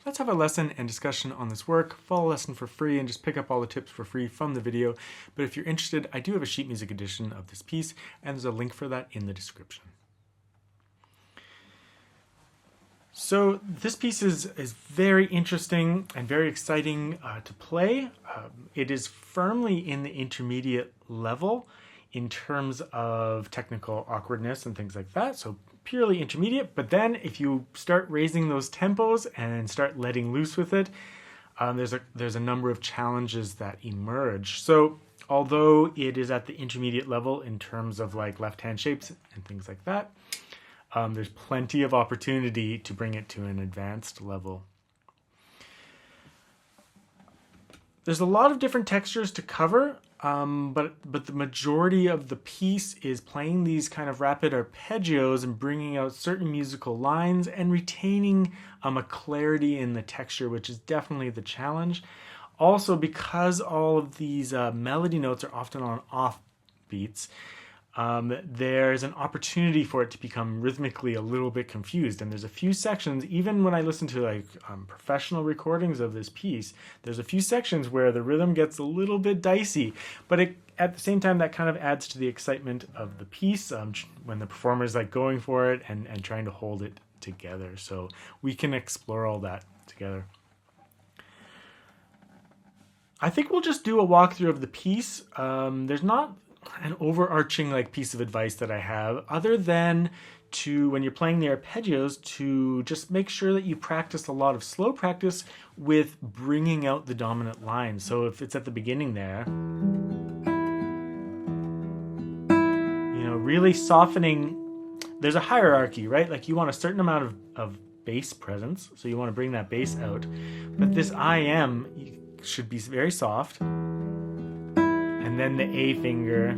let's have a lesson and discussion on this work. Follow a lesson for free and just pick up all the tips for free from the video. But if you're interested, I do have a sheet music edition of this piece, and there's a link for that in the description. So this piece is very interesting and very exciting to play. It is firmly in the intermediate level in terms of technical awkwardness and things like that. So purely intermediate, but then if you start raising those tempos and start letting loose with it, there's a number of challenges that emerge. So although it is at the intermediate level in terms of like left-hand shapes and things like that, there's plenty of opportunity to bring it to an advanced level. There's a lot of different textures to cover, but the majority of the piece is playing these kind of rapid arpeggios and bringing out certain musical lines and retaining a clarity in the texture, which is definitely the challenge. Also, because all of these melody notes are often on off beats, there's an opportunity for it to become rhythmically a little bit confused. And there's a few sections, even when I listen to like professional recordings of this piece, there's a few sections where the rhythm gets a little bit dicey, but at the same time that kind of adds to the excitement of the piece when the performer is like going for it and trying to hold it together. So we can explore all that together. I think we'll just do a walkthrough of the piece. There's not an overarching like piece of advice that I have, other than to, when you're playing the arpeggios, to just make sure that you practice a lot of slow practice with bringing out the dominant line. So if it's at the beginning there, you know, really softening. There's a hierarchy, right? Like you want a certain amount of bass presence, so you want to bring that bass out, but this IM should be very soft. And then the A finger.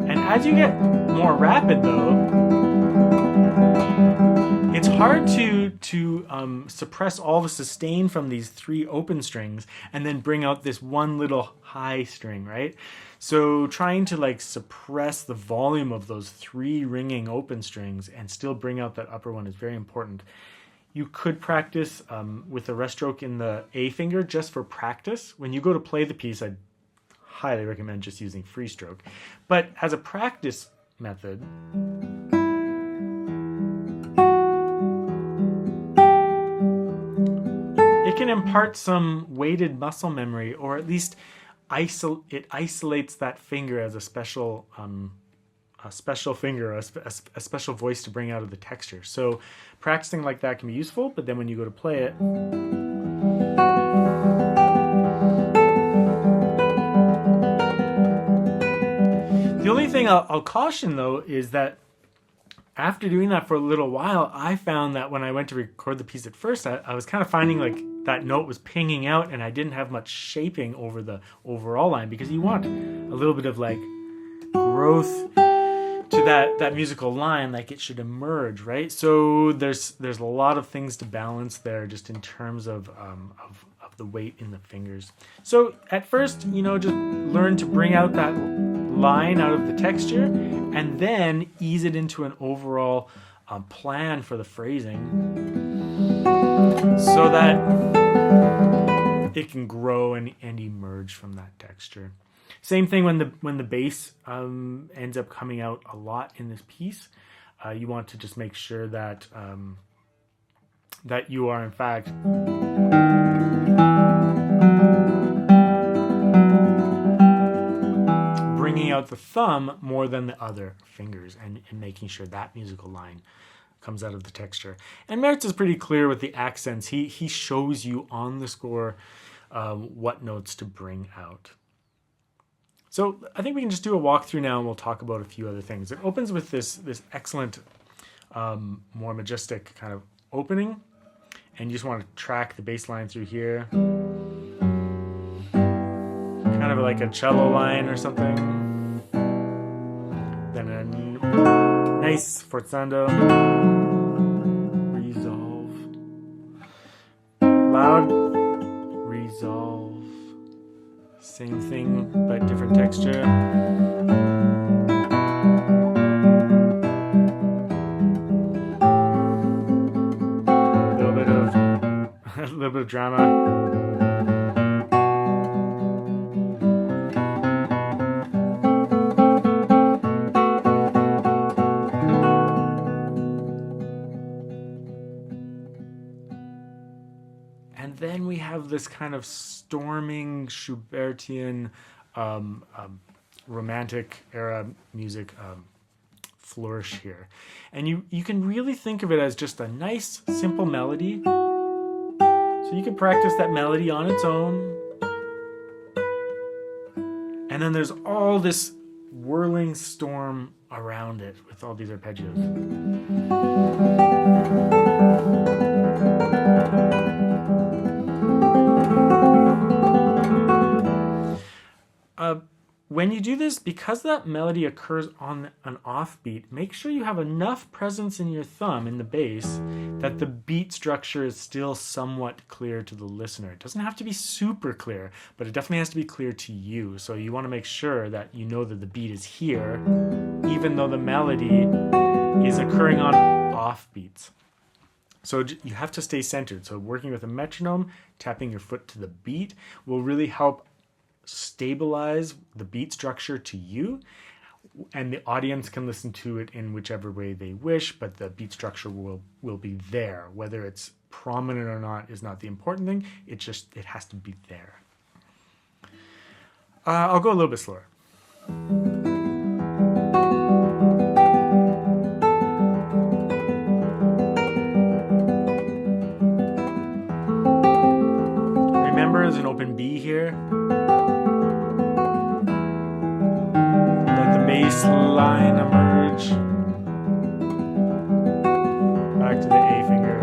And as you get more rapid though, it's hard to suppress all the sustain from these three open strings and then bring out this one little high string, right? So trying to like suppress the volume of those three ringing open strings and still bring out that upper one is very important. You could practice with a rest stroke in the A finger just for practice. When you go to play the piece, I'd highly recommend just using free stroke. But as a practice method, it can impart some weighted muscle memory, or at least it isolates that finger as a special finger, a special voice to bring out of the texture. So practicing like that can be useful, but then when you go to play it, the only thing I'll caution though is that after doing that for a little while, I found that when I went to record the piece at first, I was kind of finding like that note was pinging out and I didn't have much shaping over the overall line, because you want a little bit of like growth to that musical line, like it should emerge, right? So there's a lot of things to balance there, just in terms of the weight in the fingers. So at first, you know, just learn to bring out that line out of the texture, and then ease it into an overall plan for the phrasing, so that it can grow and emerge from that texture. Same thing when the bass ends up coming out a lot in this piece. You want to just make sure that that you are in fact bringing out the thumb more than the other fingers, and making sure that musical line comes out of the texture. And Mertz is pretty clear with the accents. He shows you on the score what notes to bring out. So I think we can just do a walkthrough now, and we'll talk about a few other things. It opens with this excellent, more majestic kind of opening, and you just want to track the bass line through here. Kind of like a cello line or something. Then a nice forzando. Resolve. Loud. Resolve. Same thing, but different texture. then we have this kind of storming Schubertian romantic era music flourish here. And you can really think of it as just a nice, simple melody. So you can practice that melody on its own. And then there's all this whirling storm around it with all these arpeggios. When you do this, because that melody occurs on an offbeat, make sure you have enough presence in your thumb in the bass that the beat structure is still somewhat clear to the listener. It doesn't have to be super clear, but it definitely has to be clear to you. So you want to make sure that you know that the beat is here, even though the melody is occurring on offbeats. So you have to stay centered. So working with a metronome, tapping your foot to the beat will really help stabilize the beat structure to you, and the audience can listen to it in whichever way they wish, but the beat structure will be there. Whether it's prominent or not is not the important thing. It has to be there. I'll go a little bit slower. Remember, there's an open B here. Bass line emerge. Back to the A finger.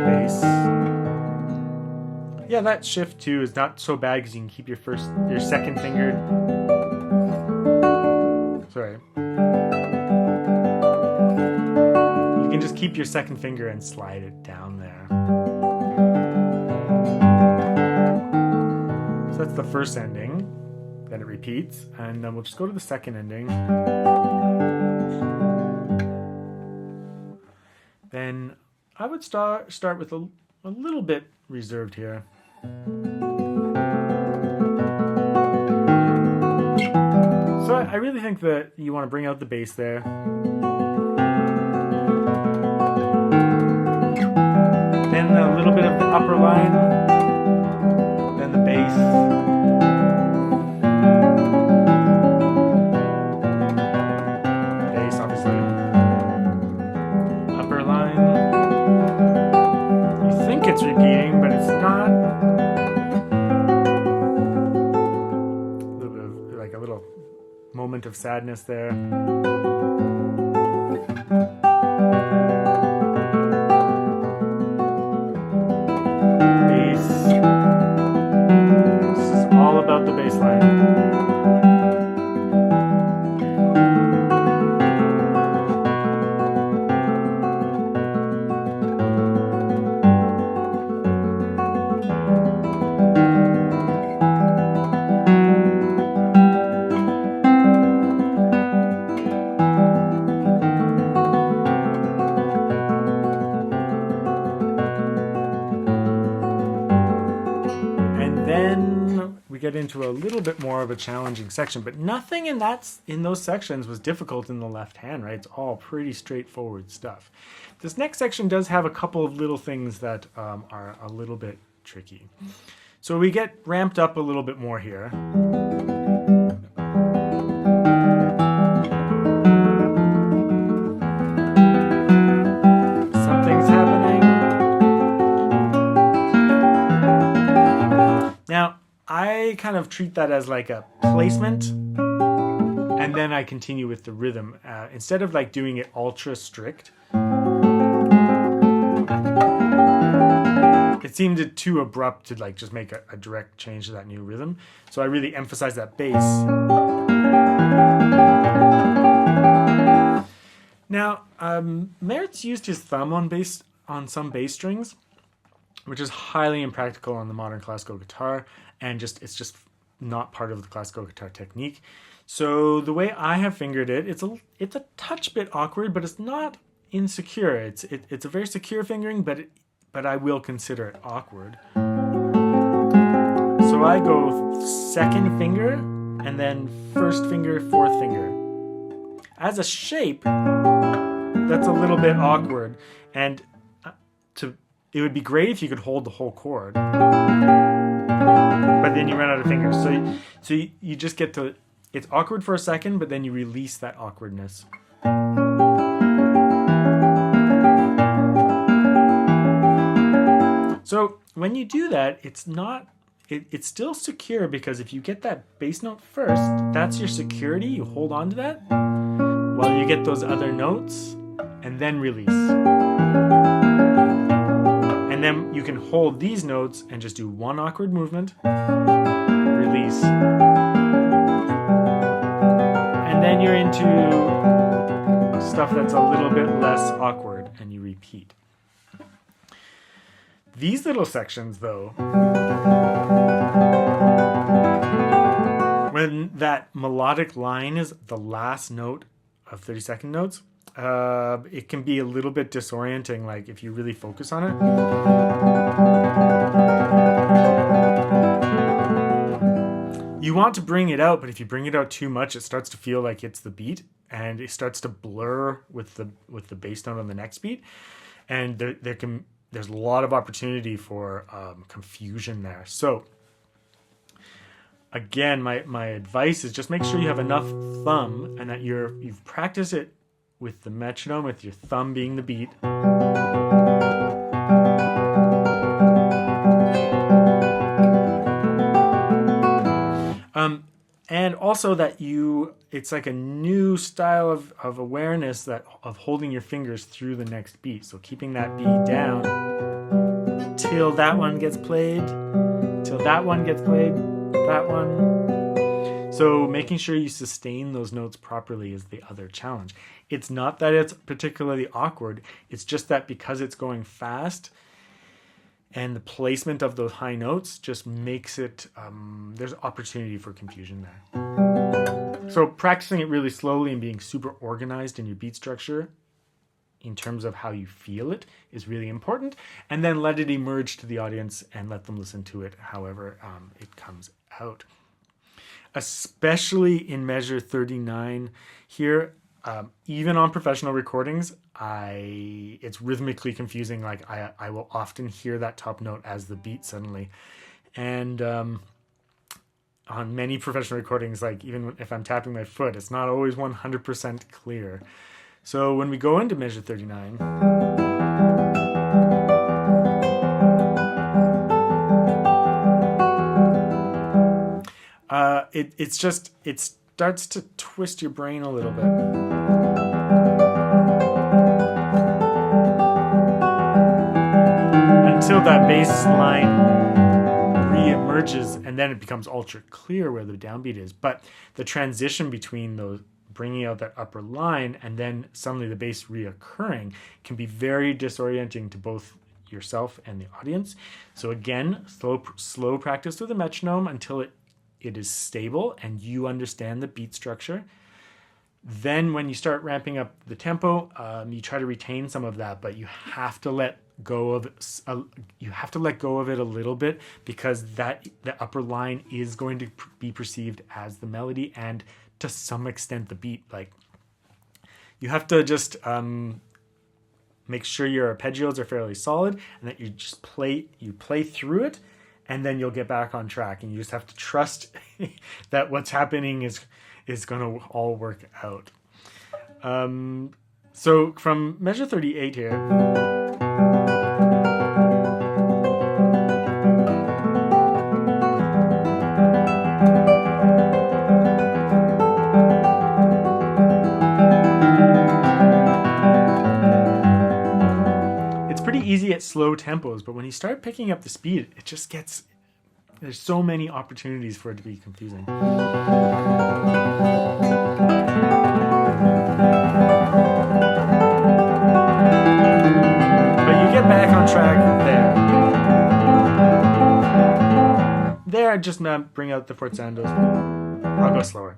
Bass. Yeah, that shift too is not so bad because you can keep your second finger. Sorry. Just keep your second finger and slide it down there. So that's the first ending. Then it repeats, and then we'll just go to the second ending. Then I would start with a little bit reserved here. So I really think that you want to bring out the bass there. Then a little bit of the upper line, then the bass. Bass, obviously. Upper line. You think it's repeating, but it's not. A little bit of, like a little moment of sadness there. About the bass line. Get into a little bit more of a challenging section, but nothing in those sections was difficult in the left hand, right? It's all pretty straightforward stuff. This next section does have a couple of little things that are a little bit tricky. So we get ramped up a little bit more here. Something's happening. Now, I kind of treat that as like a placement, and then I continue with the rhythm. Instead of like doing it ultra strict, it seemed too abrupt to like just make a direct change to that new rhythm. So I really emphasize that bass. Now, Mertz used his thumb on some bass strings, which is highly impractical on the modern classical guitar, and it's just not part of the classical guitar technique. So the way I have fingered it, it's a touch bit awkward, but it's not insecure. It's a very secure fingering, but I will consider it awkward. So So I go second finger and then first finger, fourth finger. As a shape, that's a little bit awkward, and it would be great if you could hold the whole chord, but then you run out of fingers. So you just get to, it's awkward for a second, but then you release that awkwardness. So when you do that, it's still secure, because if you get that bass note first, that's your security. You hold on to that while you get those other notes, and then release. And then you can hold these notes and just do one awkward movement, release. And then you're into stuff that's a little bit less awkward, and you repeat. These little sections, though, when that melodic line is the last note of 30-second notes, it can be a little bit disorienting, like if you really focus on it. You want to bring it out, but if you bring it out too much, it starts to feel like it's the beat, and it starts to blur with the bass note on the next beat, and there's a lot of opportunity for confusion there. So again, my advice is just make sure you have enough thumb, and that you've practiced it with the metronome, with your thumb being the beat. And also that it's like a new style of awareness of holding your fingers through the next beat. So keeping that beat down till that one gets played, that one. So making sure you sustain those notes properly is the other challenge. It's not that it's particularly awkward. It's just that because it's going fast, and the placement of those high notes just makes it, there's opportunity for confusion there. So practicing it really slowly and being super organized in your beat structure in terms of how you feel it is really important. And then let it emerge to the audience and let them listen to it however it comes out. Especially in measure 39 here, even on professional recordings, it's rhythmically confusing. Like I will often hear that top note as the beat suddenly. And on many professional recordings, like even if I'm tapping my foot, it's not always 100% clear. So when we go into measure 39, it starts to twist your brain a little bit. Until that bass line re-emerges, and then it becomes ultra clear where the downbeat is. But the transition between those, bringing out that upper line and then suddenly the bass reoccurring, can be very disorienting to both yourself and the audience. So again, slow practice with the metronome until it is stable and you understand the beat structure. Then when you start ramping up the tempo, you try to retain some of that, but you have to let go of it a little bit, because the upper line is going to be perceived as the melody and to some extent the beat. Like, you have to just make sure your arpeggios are fairly solid and that you play through it, and then you'll get back on track, and you just have to trust that what's happening is going to all work out. So from measure 38 here, easy at slow tempos, but when you start picking up the speed, it just gets, there's so many opportunities for it to be confusing. But you get back on track there. Just bring out the forzados. I'll go slower.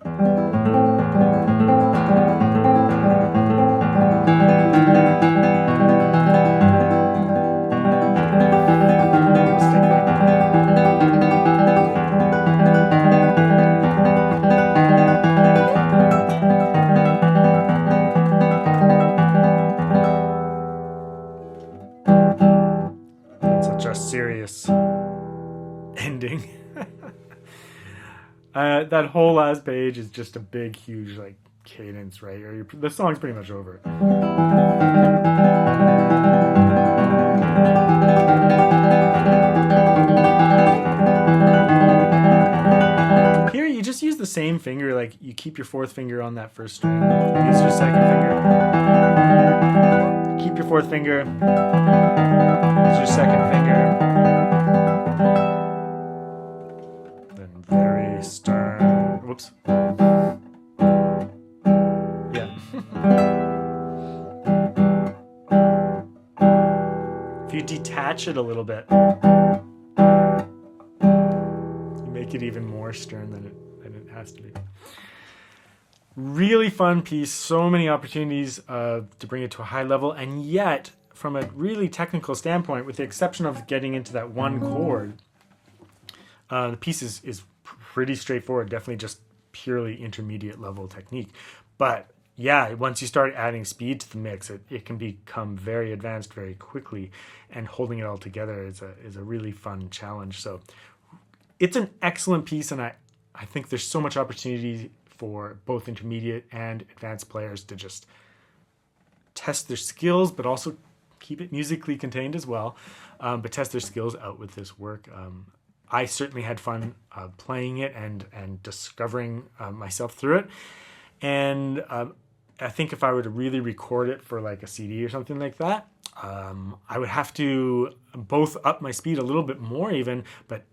serious ending. That whole last page is just a big, huge like cadence, right? Or the song's pretty much over. Here, you just use the same finger, like you keep your fourth finger on that first string. Use your second finger. Keep your fourth finger. Use your second finger. Then very stern. Whoops. Yeah. If you detach it a little bit, you make it even more stern than it has to be. Really fun piece, so many opportunities to bring it to a high level, and yet from a really technical standpoint, with the exception of getting into that one chord, the piece is pretty straightforward, definitely just purely intermediate level technique. But yeah, once you start adding speed to the mix, it can become very advanced very quickly, and holding it all together is a really fun challenge. So it's an excellent piece, and I think there's so much opportunity for both intermediate and advanced players to just test their skills, but also keep it musically contained as well, but test their skills out with this work. I certainly had fun playing it and discovering myself through it. And I think if I were to really record it for like a CD or something like that, I would have to both up my speed a little bit more even, but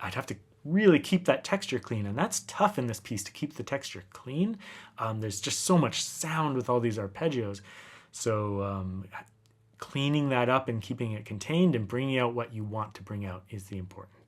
I'd have to really keep that texture clean, and that's tough in this piece, to keep the texture clean. There's just so much sound with all these arpeggios, so cleaning that up and keeping it contained and bringing out what you want to bring out is the important